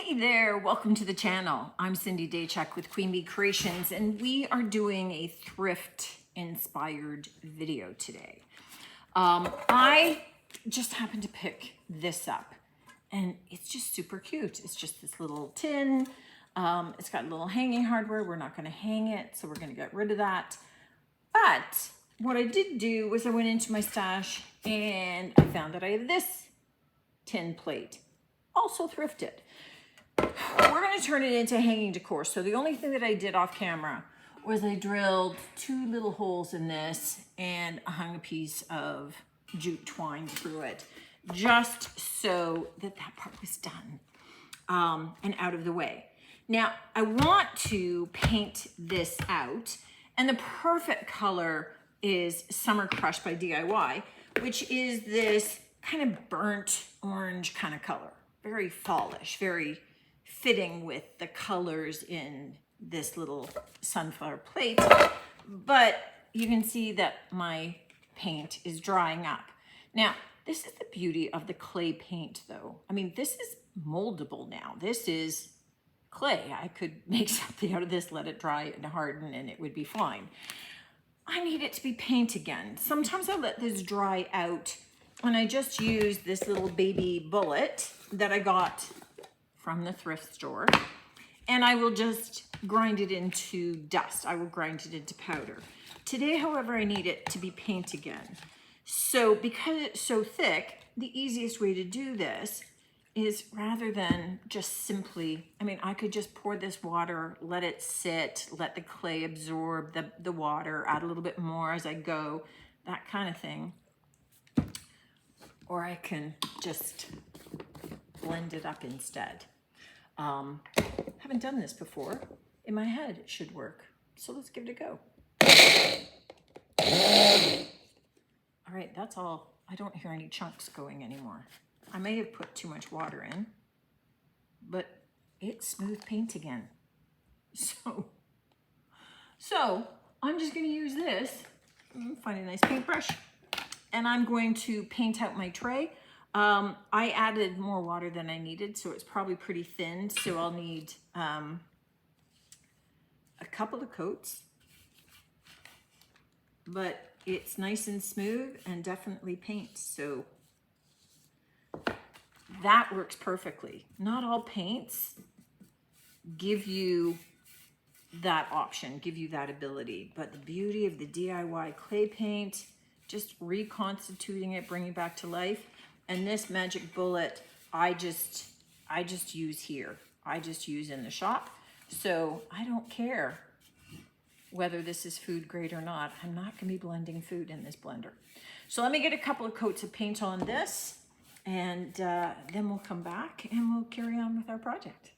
Hey there, welcome to the channel. I'm Cindy Daychuk with Queen Bee Creations, and we are doing a thrift inspired video today. I just happened to pick this up and it's just super cute. It's just this little tin. It's got a little hanging hardware. We're not going to hang it, so we're going to get rid of that. But what I did do was I went into my stash and I found that I have this tin plate, also thrifted. We're going to turn it into hanging decor. So the only thing that I did off camera was I drilled 2 little holes in this and I hung a piece of jute twine through it, just so that that part was done and out of the way. Now I want to paint this out, and the perfect color is Summer Crush by DIY, which is this kind of burnt orange kind of color. Very fallish, very fitting with the colors in this little sunflower plate. But you can see that my paint is drying up. Now, this is the beauty of the clay paint though. I mean, this is moldable now. This is clay. I could make something out of this, let it dry and harden, and it would be fine. I need it to be paint again. Sometimes I let this dry out and I just use this little baby bullet that I got from the thrift store, and I will just grind it into dust. I will grind it into powder. Today, however, I need it to be paint again. So because it's so thick, the easiest way to do this is, rather than just simply, I mean, I could just pour this water, let it sit, let the clay absorb the water, add a little bit more as I go, that kind of thing. Or I can just blend it up instead. Haven't done this before. In my head, it should work. So let's give it a go. All right, that's all. I don't hear any chunks going anymore. I may have put too much water in, but it's smooth paint again. So I'm just gonna use this, find a nice paintbrush, and I'm going to paint out my tray. I added more water than I needed, so it's probably pretty thin. So I'll need a couple of coats, but it's nice and smooth and definitely paint. So that works perfectly. Not all paints give you that option, give you that ability, but the beauty of the DIY clay paint, just reconstituting it, bringing it back to life. And this magic bullet, I just use here. I just use in the shop. So I don't care whether this is food grade or not. I'm not gonna be blending food in this blender. So let me get a couple of coats of paint on this, and then we'll come back and we'll carry on with our project.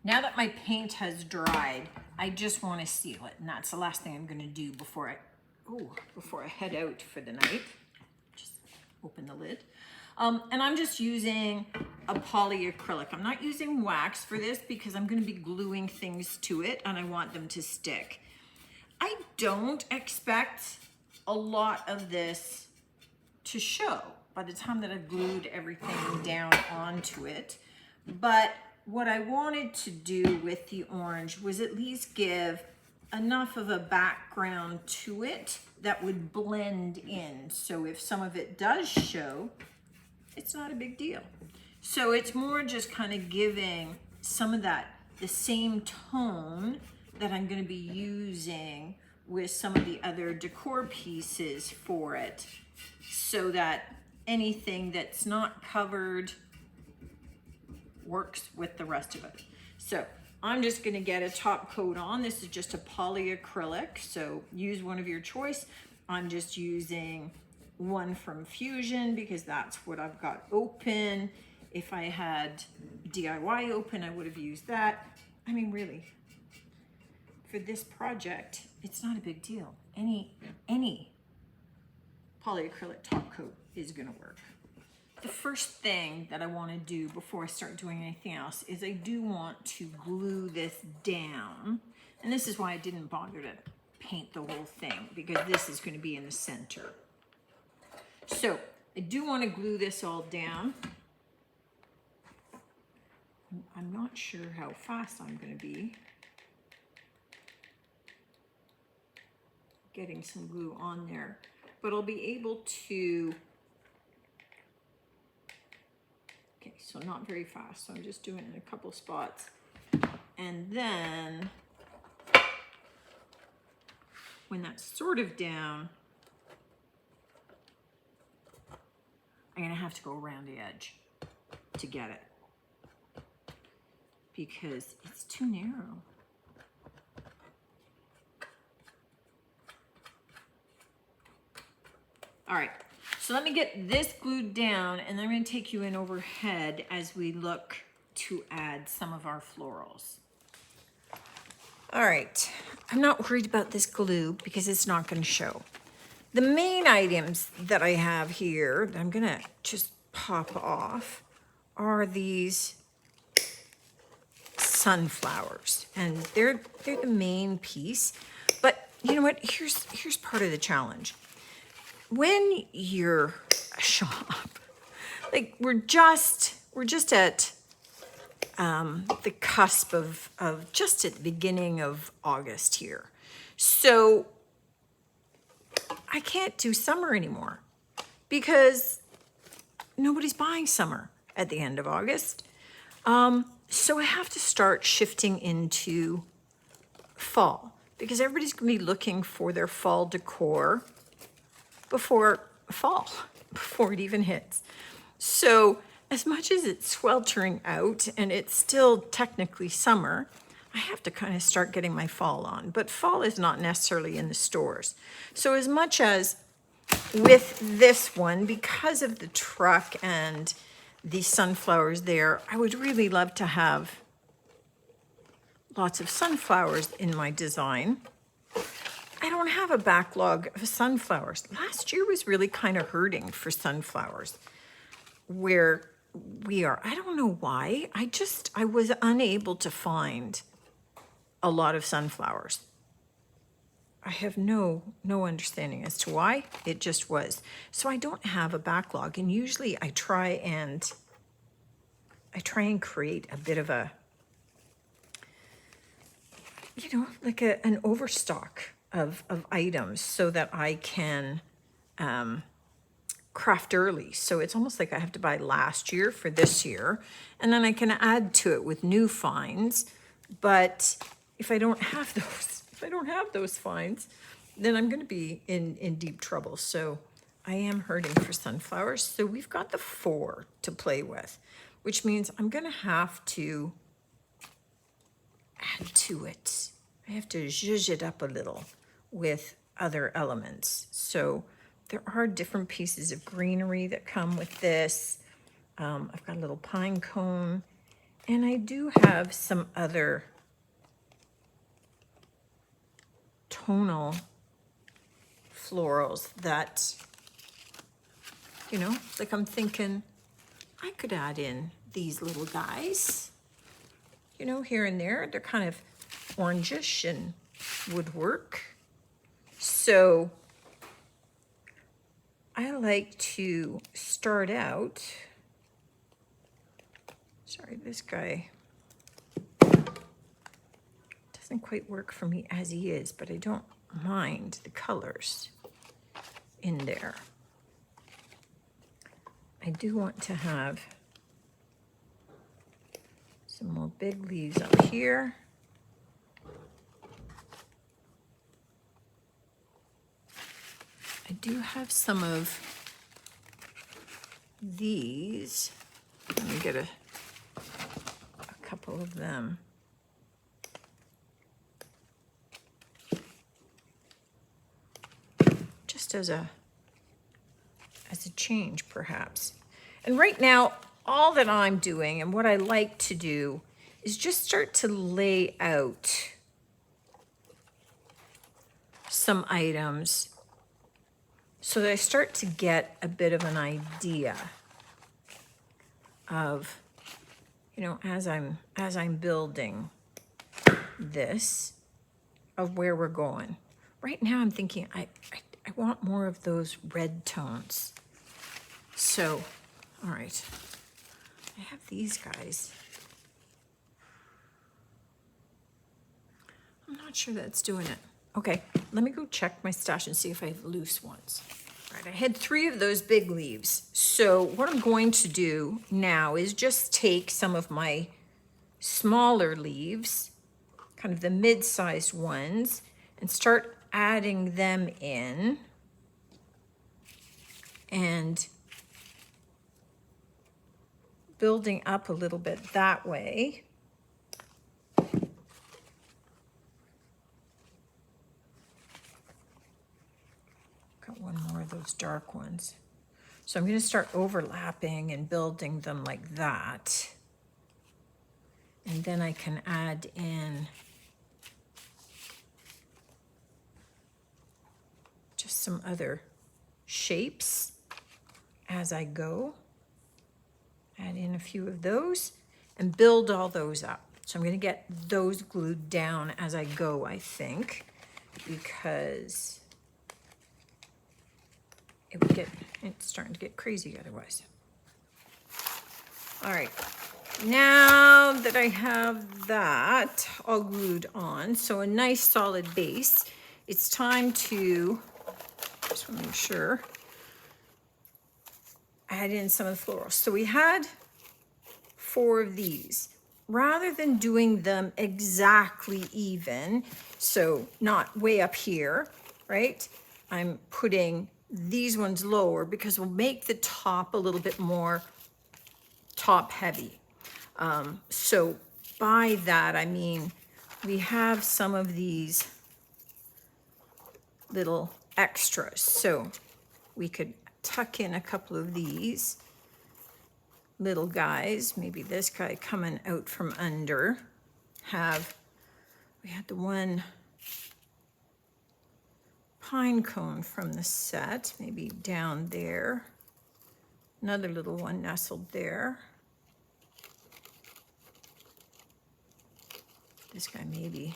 Now that my paint has dried, I just wanna seal it. And that's the last thing I'm gonna do before I head out for the night. Just open the lid. And I'm just using a polyacrylic. I'm not using wax for this because I'm going to be gluing things to it and I want them to stick. I don't expect a lot of this to show by the time that I've glued everything down onto it. But what I wanted to do with the orange was at least give enough of a background to it that would blend in. So if some of it does show, it's not a big deal. So it's more just kind of giving some of that, the same tone that I'm going to be using with some of the other decor pieces for it, so that anything that's not covered works with the rest of it. So I'm just going to get a top coat on. This is just a polyacrylic, so use one of your choice. I'm just using one from Fusion because that's what I've got open. If I had DIY open, I would have used that. I mean, really, for this project, it's not a big deal. Any polyacrylic top coat is gonna work. The first thing that I want to do before I start doing anything else is I do want to glue this down. And this is why I didn't bother to paint the whole thing, because this is going to be in the center. So I do want to glue this all down. I'm not sure how fast I'm going to be getting some glue on there, but I'll be able to, okay, so not very fast. So I'm just doing it in a couple spots. And then when that's sort of down, I'm going to have to go around the edge to get it because it's too narrow. All right, so let me get this glued down and then I'm going to take you in overhead as we look to add some of our florals. All right, I'm not worried about this glue because it's not going to show. The main items that I have here that I'm going to just pop off are these sunflowers, and they're the main piece. But you know what? Here's part of the challenge. When you're a shop, like we're just at the cusp of just at the beginning of August here, so I can't do summer anymore because nobody's buying summer at the end of August. So I have to start shifting into fall because everybody's gonna be looking for their fall decor before fall, before it even hits. So as much as it's sweltering out and it's still technically summer, I have to kind of start getting my fall on, but fall is not necessarily in the stores. So as much as with this one, because of the truck and the sunflowers there, I would really love to have lots of sunflowers in my design. I don't have a backlog of sunflowers. Last year was really kind of hurting for sunflowers where we are. I don't know why. I was unable to find a lot of sunflowers. I have no understanding as to why. It just was. So I don't have a backlog, and usually I try and create a bit of a, you know, like an overstock of items so that I can craft early. So it's almost like I have to buy last year for this year, and then I can add to it with new finds. But if I don't have those finds, then I'm going to be in deep trouble. So I am hurting for sunflowers. So we've got the 4 to play with, which means I'm going to have to add to it. I have to zhuzh it up a little with other elements. So there are different pieces of greenery that come with this. I've got a little pine cone, and I do have some other tonal florals that, you know, like I'm thinking I could add in these little guys, you know, here and there. They're kind of orangish and would work. So I like to start out, sorry, this guy doesn't quite work for me as he is, but I don't mind the colors in there. I do want to have some more big leaves up here. I do have some of these. Let me get a couple of them. Just as a change, perhaps. And right now, all that I'm doing and what I like to do is just start to lay out some items so that I start to get a bit of an idea of, you know, as I'm building this, of where we're going. Right now I'm thinking I want more of those red tones. So, all right, I have these guys. not sure that's doing it. Okay, let me go check my stash and see if I have loose ones. All right, I had 3 of those big leaves. So what I'm going to do now is just take some of my smaller leaves, kind of the mid-sized ones, and start adding them in. And building up a little bit that way. Got one more of those dark ones. So I'm going to start overlapping and building them like that. And then I can add in just some other shapes as I go. Add in a few of those and build all those up. So I'm going to get those glued down as I go, I think, because it's starting to get crazy otherwise. All right, now that I have that all glued on, so a nice solid base, it's time to, just want to make sure, add in some of the florals. So we had 4 of these. Rather than doing them exactly even, so not way up here, right? I'm putting these ones lower because we'll make the top a little bit more top heavy. So by that, I mean, we have some of these little extras. So we could tuck in a couple of these little guys, maybe this guy coming out from under. We had the one pine cone from the set, maybe down there. Another little one nestled there. This guy maybe.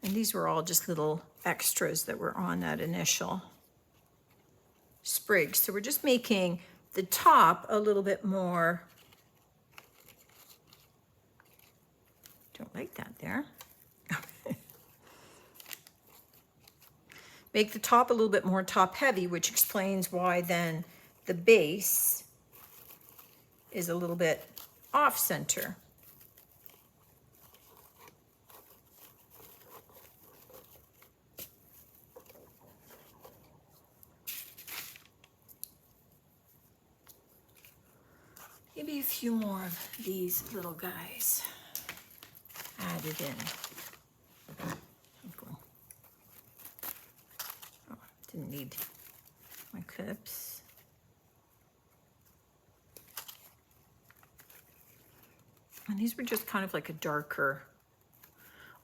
And these were all just little extras that were on that initial sprig. So we're just making the top a little bit more, don't like that there. Make the top a little bit more top heavy, which explains why then the base is a little bit off center. Maybe a few more of these little guys added in. Oh, didn't need my clips. And these were just kind of like a darker,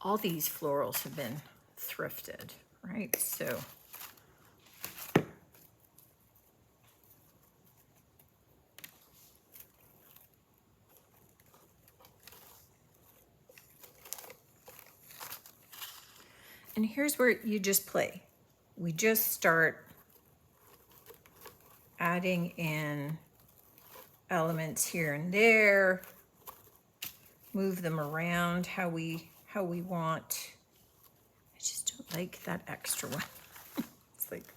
all these florals have been thrifted, right? So and here's where you just play. We just start adding in elements here and there, move them around how we want. I just don't like that extra one. It's like,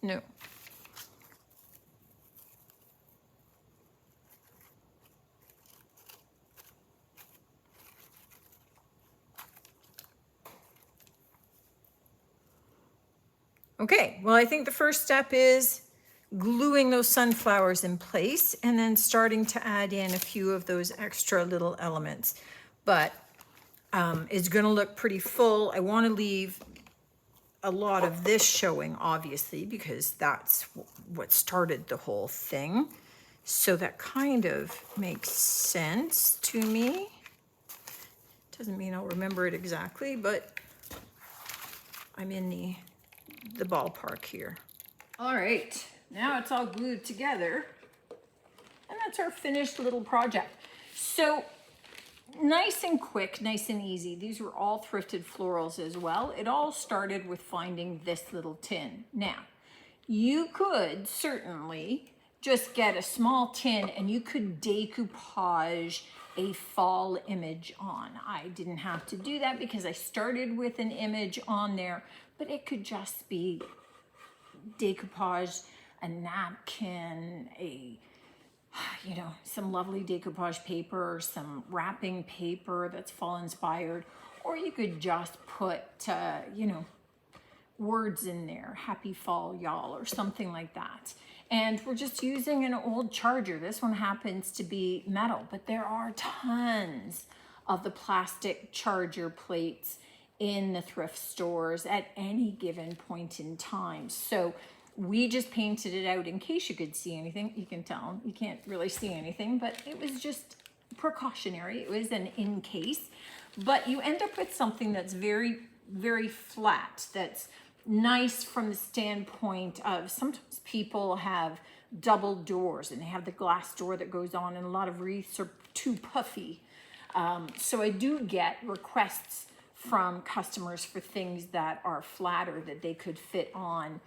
no. Okay, well, I think the first step is gluing those sunflowers in place and then starting to add in a few of those extra little elements. But it's gonna look pretty full. I wanna leave a lot of this showing, obviously, because that's what started the whole thing. So that kind of makes sense to me. Doesn't mean I'll remember it exactly, but I'm in the ballpark here. All right, now it's all glued together, and that's our finished little project. So nice and quick, nice and easy. These were all thrifted florals as well. It all started with finding this little tin. Now, you could certainly just get a small tin and you could decoupage a fall image on. I didn't have to do that because I started with an image on there, but it could just be decoupage, a napkin, some lovely decoupage paper, or some wrapping paper that's fall inspired, or you could just put, words in there, happy fall y'all, or something like that. And we're just using an old charger. This one happens to be metal, but there are tons of the plastic charger plates in the thrift stores at any given point in time. So we just painted it out in case you could see anything. You can tell, you can't really see anything, but it was just precautionary. It was an in case, but you end up with something that's very, very flat, that's nice from the standpoint of sometimes people have double doors and they have the glass door that goes on, and a lot of wreaths are too puffy. So I do get requests from customers for things that are flatter that they could fit on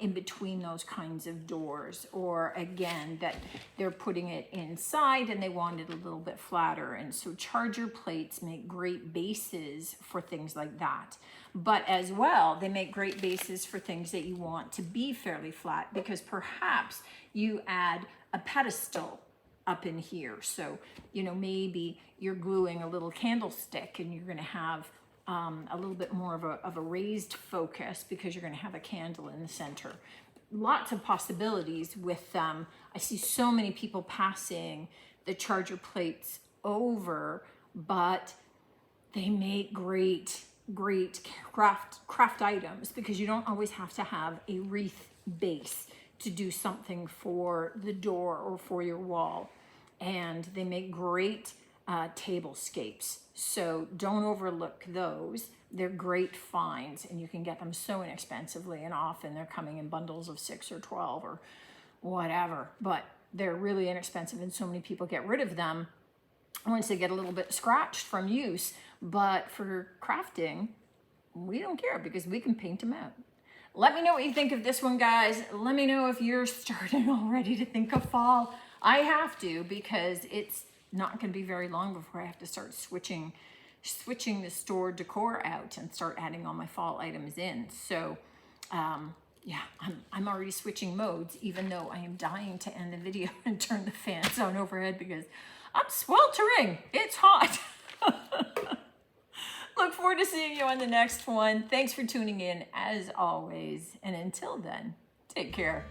in between those kinds of doors, or again that they're putting it inside and they want it a little bit flatter. And so charger plates make great bases for things like that, but as well they make great bases for things that you want to be fairly flat, because perhaps you add a pedestal up in here. So maybe you're gluing a little candlestick and you're going to have a little bit more of a raised focus because you're going to have a candle in the center. Lots of possibilities with them. I see so many people passing the charger plates over, but they make great craft items, because you don't always have to have a wreath base to do something for the door or for your wall. And they make great tablescapes. So don't overlook those. They're great finds, and you can get them so inexpensively, and often they're coming in bundles of 6 or 12 or whatever, but they're really inexpensive, and so many people get rid of them once they get a little bit scratched from use. But for crafting, we don't care because we can paint them out. Let me know what you think of this one, guys. Let me know if you're starting already to think of fall. I have to, because it's not going to be very long before I have to start switching the store decor out and start adding all my fall items in. So yeah, I'm already switching modes, even though I am dying to end the video and turn the fans on overhead because I'm sweltering. It's hot. Look forward to seeing you on the next one. Thanks for tuning in as always. And until then, take care.